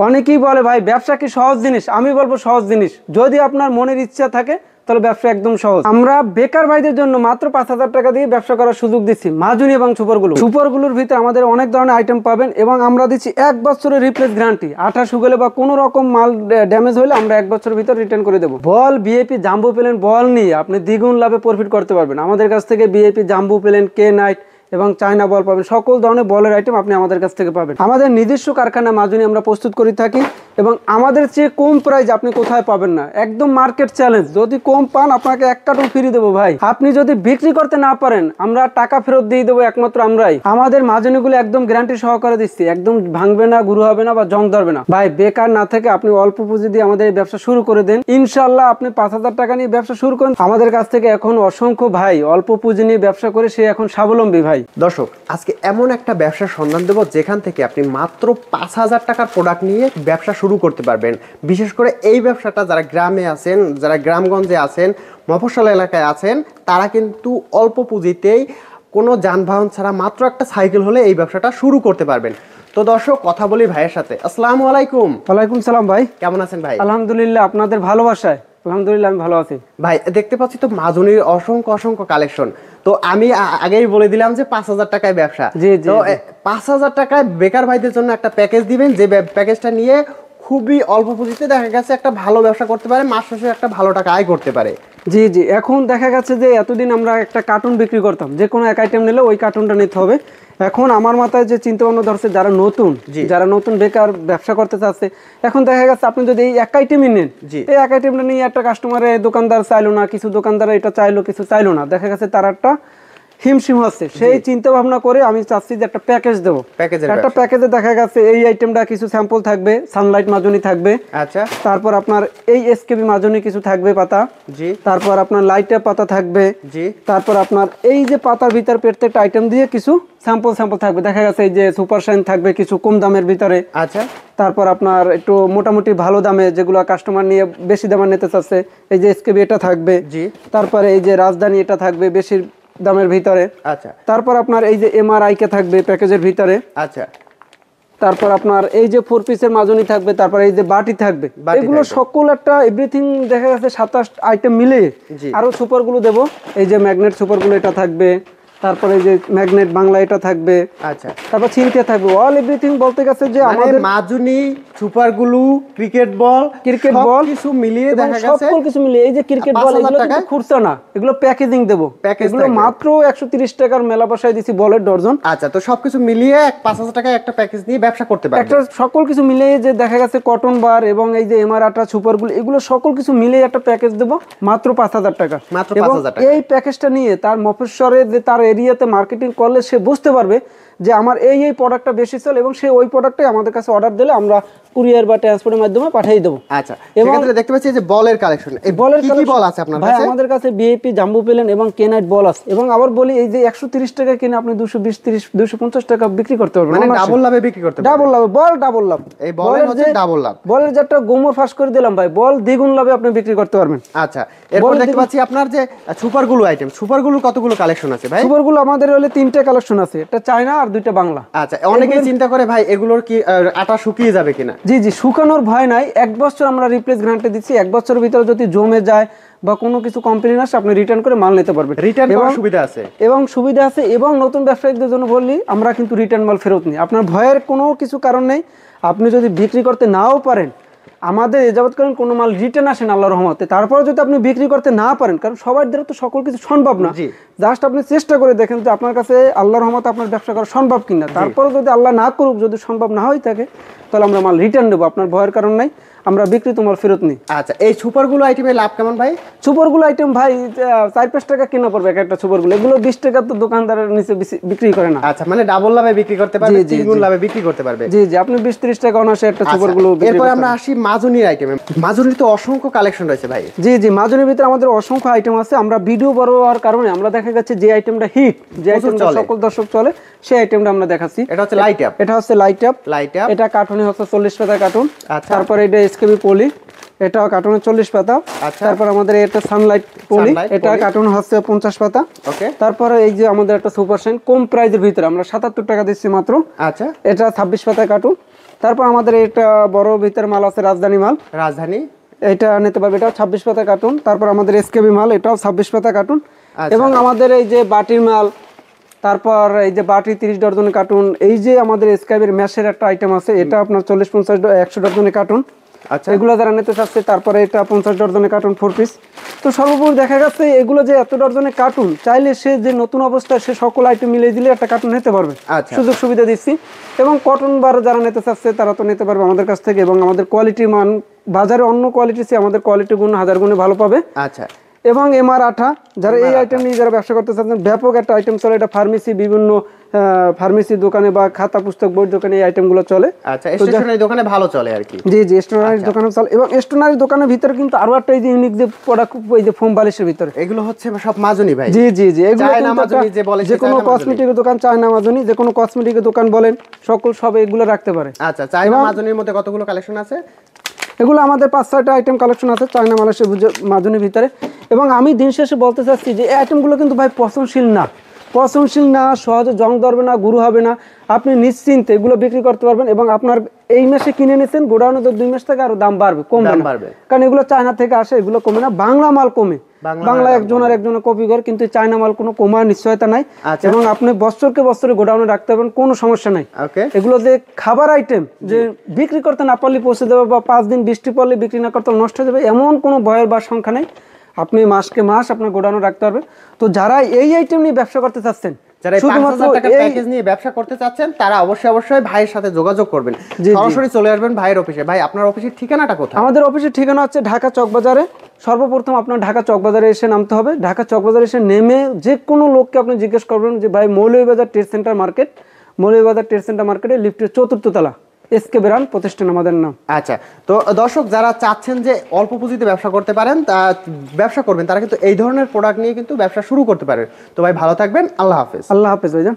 অনেকেই বলে ভাই ব্যবসা কি সহজ জিনিস, আমি বলবো সহজ জিনিস। যদি আপনার মনের ইচ্ছা থাকে তাহলে ব্যবসা একদম সহজ। আমরা বেকার ভাইদের জন্য মাত্র 5,000 টাকা দিয়ে ব্যবসা করার সুযোগ দিচ্ছি মাজুনি এবং সুপারগুলোর ভিতরে আমাদের অনেক ধরনের আইটেম পাবেন এবং আমরা দিচ্ছি 1 বছরের রিপ্লেস গ্যারান্টি। আঠা শুকলে বা কোনো রকম মাল ড্যামেজ হলে আমরা 1 বছরের ভিতর রিটার্ন করে দেবো। বল ভিআইপি জাম্বো প্লেন বল নিয়ে আপনি দ্বিগুণ লাভে প্রফিট করতে পারবেন। আমাদের কাছ থেকে ভিআইপি জাম্বো প্লেন, কে নাইট এবং চায়না বল পাবেন। সকল ধরনের বলের আইটেম আপনি আমাদের কাছ থেকে পাবেন। আমাদের নিজস্ব কারখানা মাজুনি আমরা প্রস্তুত করে থাকি এবং আমাদের চেয়ে কম প্রাইস আপনি কোথায় পাবেন না, একদম মার্কেট চ্যালেঞ্জ। যদি কম পান আপনাকে 1 কার্টন ফ্রি দেবো ভাই। আপনি যদি বিক্রি করতে না পারেন আমরা টাকা ফেরত দিয়ে দেবো একমাত্র আমরাই। আমাদের মাজুনিগুলো একদম গ্যারান্টি সহকারে দিচ্ছি, একদম ভাঙবে না, গুঁড়ো হবে না বা জং ধরবে না। ভাই বেকার না থেকে আপনি অল্প পুঁজি দিয়ে আমাদের এই ব্যবসা শুরু করে দেন, ইনশাল্লাহ আপনি 5,000 টাকা নিয়ে ব্যবসা শুরু করেন। আমাদের কাছ থেকে এখন অসংখ্য ভাই অল্প পুঁজি নিয়ে ব্যবসা করে সে এখন স্বাবলম্বী ভাই। দর্শক, আজকে এমন একটা ব্যবসার সন্ধান দেব যেখান থেকে আপনি মাত্র 5,000 টাকার প্রোডাক্ট নিয়ে ব্যবসা শুরু করতে পারবেন। বিশেষ করে এই ব্যবসাটা যারা গ্রামে আছেন, যারা গ্রামগঞ্জে আছেন, মফস্বল এলাকায় আছেন, তারা কিন্তু অল্প পুঁজিতেই কোনো যানবাহন ছাড়া মাত্র একটা সাইকেল হলে এই ব্যবসাটা শুরু করতে পারবেন। তো দর্শক, কথা বলি ভাইয়ের সাথে। আসসালামু আলাইকুম। ওয়ালাইকুম সালাম ভাই, কেমন আছেন ভাই? আলহামদুলিল্লাহ, আপনাদের ভালোবাসায় আলহামদুলিল্লাহ আমি ভালো আছি ভাই। দেখতে পাচ্ছি তো মাজুনির অসংখ্য কালেকশন। তো আমি আগেই বলে দিলাম যে 5,000 টাকায় ব্যবসা। তো 5,000 টাকায় বেকার ভাইদের জন্য একটা প্যাকেজ দিবেন, যে প্যাকেজটা নিয়ে খুবই অল্প পুঁজিতে দেখা গেছে একটা ভালো ব্যবসা করতে পারে, মাস শেষে একটা ভালো টাকা আয় করতে পারে। জি জি, এখন দেখা গেছে যে এতদিন আমরা একটা কার্টুন বিক্রি করতাম, যে কোনো এক আইটেম নিলে ওই কার্টুনটা নিতে হবে। এখন আমার মাথায় যে চিন্তা ভাবনা ধরছে, যারা নতুন বেকার ব্যবসা করতে চাচ্ছে, এখন দেখা গেছে আপনি যদি এই এক আইটেমই নেন, এই এক আইটেমটা নিয়ে একটা কাস্টমারের দোকানদার চাইলো না, কিছু দোকানদার এটা চাইলো, কিছু চাইলো না, দেখা গেছে তার একটা হিমশিম হচ্ছে। সেই চিন্তা ভাবনা করে আমি চাচ্ছি যে একটা প্যাকেজ দেবো। একটা প্যাকেজে দেখা গেছে এই আইটেমটা কিছু স্যাম্পল থাকবে, সানলাইট মাজুনি থাকবে, আচ্ছা, তারপর আপনার এই এসকেবি মাজুনি কিছু থাকবে পাতা, জি, তারপর আপনার লাইটের পাতা থাকবে, জি, তারপর আপনার এই যে পাতার ভিতর প্রত্যেকটা আইটেম দিয়ে কিছু স্যাম্পল থাকবে। দেখা গেছে এই যে সুপার শাইন থাকবে কিছু কম দামের ভিতরে, আচ্ছা, তারপর আপনার একটু মোটামুটি ভালো দামে যেগুলো কাস্টমার নিয়ে বেশি দামে নিতে চাচ্ছে, এই যে এসকেবি এটা থাকবে, জি, তারপরে এই যে রাজধানী এটা থাকবে বেশি দামের ভিতরে, আচ্ছা, তারপর আপনার এই যে এমআরআই কে থাকবে প্যাকেজের ভিতরে, আচ্ছা, তারপর আপনার এই যে 4 পিসের মাজুনি থাকবে, তারপর এই যে বাটি থাকবে, এগুলো সকল একটা এভরিথিং দেখা যাচ্ছে 27 আইটেম মিলে আরো সুপার গুলো দেবো। এই যে ম্যাগনেট সুপার গুলো এটা থাকবে, তারপরে এই যে ম্যাগনেট বাংলা এটা থাকবে, আচ্ছা, তারপর চিনতে থাকবে, অল এভরিথিং বলতে গেছে যে আমাদের মাজুনি সুপার গুলো, ক্রিকেট বল কিছু মিলিয়ে দেখা গেছে সকল কিছু মিলিয়ে এই যে ক্রিকেট বল এগুলো কিন্তু খুরসা না, এগুলো প্যাকেজিং দেবো। এগুলো মাত্র 130 টাকার মেলা বসায় দিছি বলের ডজন। আচ্ছা, তো সবকিছু মিলিয়ে 5,000 টাকায় একটা প্যাকেজ নিয়ে ব্যবসা করতে পারবেন। একটা সকল কিছু মিলিয়ে যে দেখা গেছে কটন বার এবং এই যে এমআর আটা সুপার গুলো, এগুলো সকল কিছু মিলিয়ে একটা প্যাকেজ দেবো মাত্র 5,000 টাকা। মাত্র 5,000 টাকা। এই প্যাকেজটা নিয়ে তার মফস্বরে যে তার এরিয়াতে মার্কেটিং করলে সে বুঝতে পারবে যে আমার এই প্রোডাক্টটা বেশি চলে এবং সে ওই প্রোডাক্টটাই আমাদের কাছে অর্ডার দিলে আমরা কুরিয়ার বা ট্রান্সপোর্টের মাধ্যমে পাঠিয়ে দেবো। আচ্ছা, এখানে দেখতে পাচ্ছি যে বলের কালেকশন। এই বলের কি বল আছে আপনার কাছে? আমাদের কাছে ভিআইপি জাম্বো প্লেন এবং কেনাইট বল আছে। এবং আবার বলি এই যে 130 টাকা কিনে আপনি 220 30 250 টাকা বিক্রি করতে পারবেন, মানে ডাবল লাভে বিক্রি করতে পারবেন। ডাবল লাভে, বল ডাবল লাভ। এই বলের হচ্ছে ডাবল লাভ। বলের যেটা গোমর ফাঁস করে দিলাম ভাই, বল দ্বিগুণ লাভে আপনি বিক্রি করতে পারবেন। আচ্ছা, এরপর দেখতে পাচ্ছি আপনার যে সুপারগুলো আইটেম, সুপারগুলো কতগুলো কালেকশন আছে ভাই? সুপারগুলো আমাদের হলে 3টা কালেকশন আছে, একটা চায়না আর 2টা বাংলা। আচ্ছা, অনেকেই চিন্তা করে ভাই এগুলোর কি আটা শুকিয়ে যাবে কিনা? জি জি, শুকানোর ভয় নাই, 1 বছর আমরা রিপ্লেস গ্যারান্টি দিচ্ছি। 1 বছরের ভিতরে যদি জমে যায় বা কোনো কিছু কমপ্লেইন আসে আপনি রিটার্ন করে মাল নিতে পারবেন। রিটার্ন করার সুবিধা আছে এবং নতুন ব্যবসায়ীদের জন্য বললি আমরা কিন্তু রিটার্ন মাল ফেরত নিই। আপনার ভয়ের কোনো কিছু কারণ নেই। আপনি যদি বিক্রি করতে নাও পারেন, আমাদের এযাবৎকালীন কোনো মাল রিটার্ন আসেন আল্লাহর রহমতে, তারপরে যদি আপনি বিক্রি করতে না পারেন, কারণ সবার দ্বারা তো সকল কিছু সম্ভব না, জাস্ট আপনি চেষ্টা করে দেখেন যে আপনার কাছে আল্লাহর রহমতে আপনার ব্যবসা করা সম্ভব কিনা। তারপরে যদি আল্লাহ না করুক, যদি সম্ভব না হয়ে থাকে, তাহলে আমরা মাল রিটার্ন দেবো। আপনার ভয়ের কারণ নাই, আমরা বিক্রি তোমার ফেরত নিই। আচ্ছা, এই সুপারগুলো আইটেমের লাভ কেমন ভাই? সুপারগুলো আইটেম ভাই 4-5 টাকা কিনা পড়বে একটা সুপারগুলো, এগুলো 20 টাকা তো দোকানদারের নিচে বিক্রি করে না। আচ্ছা, মানে ডাবল লাভে বিক্রি করতে পারবে, তিনগুণ লাভে বিক্রি করতে পারবে। জি জি, আপনি 20-30 টাকা অনাসে একটা সুপারগুলো বিক্রি করতে। এরপর আমরা আসি মাজুনির আইটেমে। মাজুনির তো অসংখ্য কালেকশন রয়েছে ভাই। জি জি, মাজুনির ভিতরে আমাদের অসংখ্য আইটেম আছে। আমরা ভিডিও বড় হওয়ার কারণে আমরা দেখা যাচ্ছে যে আইটেমটা হিট, যে আইটেমটা সকল দর্শক চলে, সেই আইটেমটা আমরা দেখাচ্ছি। এটা হচ্ছে লাইট আপ। এটা কার্টুনে হচ্ছে 40 পাতা কার্টুন। তারপর এটা এসকেবি পলি, এটা কার্টুনে 40 পাতা। তারপর আমাদের এটা সানলাইট পলি, এটা কার্টুন হচ্ছে 50 পাতা। ওকে, তারপরে এই যে আমাদের একটা সুপার শাইন কম প্রাইজের ভিতরে আমরা 77 টাকা দিচ্ছি মাত্র। আচ্ছা, এটা 26 পাতা কার্টুন। তারপর আমাদের এটা বড় ভিতর মাল আছে রাজধানী মাল, রাজধানী এটা নিতে পারবে, এটাও 26 পাতা কার্টুন। তারপর আমাদের এসকেবি মাল, এটাও 26 পাতা কার্টুন। আচ্ছা। এবং আমাদের এই যে বাটির মাল, তারপর এই যে বাটি 30 ডজনের কার্টুন, এই যে আমাদের এসকেবির ম্যাশের একটা আইটেম আছে, এটা আপনার 40-50 100 ডজনের কার্টুন। আচ্ছা, এগুলো যারা নিতে চাচ্ছে, তারপরে এটা 50 ডজনের কার্টুন 4 পিস। তো সর্বোপরি দেখা যাচ্ছে এগুলো যে এত ডজনের কার্টুন, চাইলে সে যে নতুন অবস্থায় সে সকল আইটেম মিলিয়ে দিলে একটা কার্টুন নিতে পারবে, আচ্ছা। সুযোগ সুবিধা দিচ্ছি। এবং কটন বার যারা নিতে চাচ্ছে তারা তো নিতে পারবে আমাদের কাছ থেকে। এবং আমাদের কোয়ালিটি মান বাজারে অন্য কোয়ালিটি চেয়ে আমাদের কোয়ালিটি গুণ 1000 গুণে ভালো পাবে। আচ্ছা। এবং এমআর আঠা, যারা এই আইটেম নিয়ে যারা ব্যবসা করতে চাচ্ছেন, ব্যাপক একটা আইটেম চলে। এটা ফার্মেসি, বিভিন্ন ফার্মেসি দোকানে বা খাতা পুস্তক বই দোকানে এই আইটেমগুলো চলে। আচ্ছা, স্টেশনারি দোকানে ভালো চলে আর কি। জি জি, স্টেশনারি দোকানে চলে। এবং স্টেশনারি দোকানের ভিতরে কিন্তু আরো একটা এই যে ইউনিক যে প্রোডাক্ট, এই যে ফোম বালিশের ভিতরে, এগুলো হচ্ছে সব মাজনি ভাই। জি জি জি, এগুলো চায়না মাজনি যে বলে, যে কোনো কসমেটিকের দোকান, চায়না মাজনি, যে কোনো কসমেটিকের দোকান বলেন, সকল সব এগুলো রাখতে পারে। আচ্ছা, চায়না মাজনির মধ্যে কতগুলো কালেকশন আছে? এগুলো আমাদের 5-6টা আইটেম কালেকশন আছে চায়না মালয়েশিয়া মাজনির ভিতরে। এবং আমি দিন শেষে বলতে চাচ্ছি যে এই আইটেমগুলো কিন্তু ভাই পচনশীল না, সহজে জং ধরবে না, গুঁড়ো হবে না। আপনি নিশ্চিন্তে এগুলো বিক্রি করতে পারবেন। এবং আপনার এই মাসে কিনে নিয়েছেন, গোডাউনে তো 2 মাস থেকে আরো দাম বাড়বে, কমবে না, কারণ এগুলো চায়না থেকে আসে, এগুলো কমে না। বাংলা মাল কমে, বাংলা একজনের কপি করে, কিন্তু চায়না মাল কোনো কমার নিশ্চয়তা নাই। এবং আপনি বছরকে বছরে গোডাউনে রাখতে পারবেন, কোনো সমস্যা নাই। এগুলো যে খাবার আইটেম যে বিক্রি করতে না পারলে পৌঁছে দেবে, বা 5 দিন বৃষ্টি পড়লে বিক্রি না করতে নষ্ট হয়ে যাবে, এমন কোনো ভয়ের বা সংখ্যা নেই। আপনি মাসকে মাস আপনার গোডাউনে রাখতে পারবেন। তো যারা এই আইটেম নিয়ে ব্যবসা করতে চাচ্ছেন, যারা 5000 টাকার প্যাকেজ নিয়ে ব্যবসা করতে চাচ্ছেন, তারা অবশ্যই ভাইয়ের সাথে যোগাযোগ করবেন, সরাসরি চলে আসবেন ভাইয়ের অফিসে। ভাই, আপনার অফিসের ঠিকানাটা কোথায়? আমাদের অফিসের ঠিকানা হচ্ছে ঢাকা চকবাজারে। সর্বপ্রথম আপনার ঢাকা চকবাজারে এসে নামতে হবে। ঢাকা চকবাজারে এসে নেমে যে কোনো লোককে আপনি জিজ্ঞেস করবেন যে ভাই Moulvibazar trade centre market, Moulvibazar trade centre মার্কেটে লিফটের 4র্থ তলা, এসকে ব্র্যান্ড প্রতিষ্ঠান আমাদের নাম। আচ্ছা, তো দর্শক যারা চাচ্ছেন যে অল্প পুঁজিতে ব্যবসা করতে পারেন, ব্যবসা করবেন, তারা কিন্তু এই ধরনের প্রোডাক্ট নিয়ে কিন্তু ব্যবসা শুরু করতে পারেন। তো ভাই ভালো থাকবেন, আল্লাহ হাফেজ। আল্লাহ হাফেজ ভাইজান।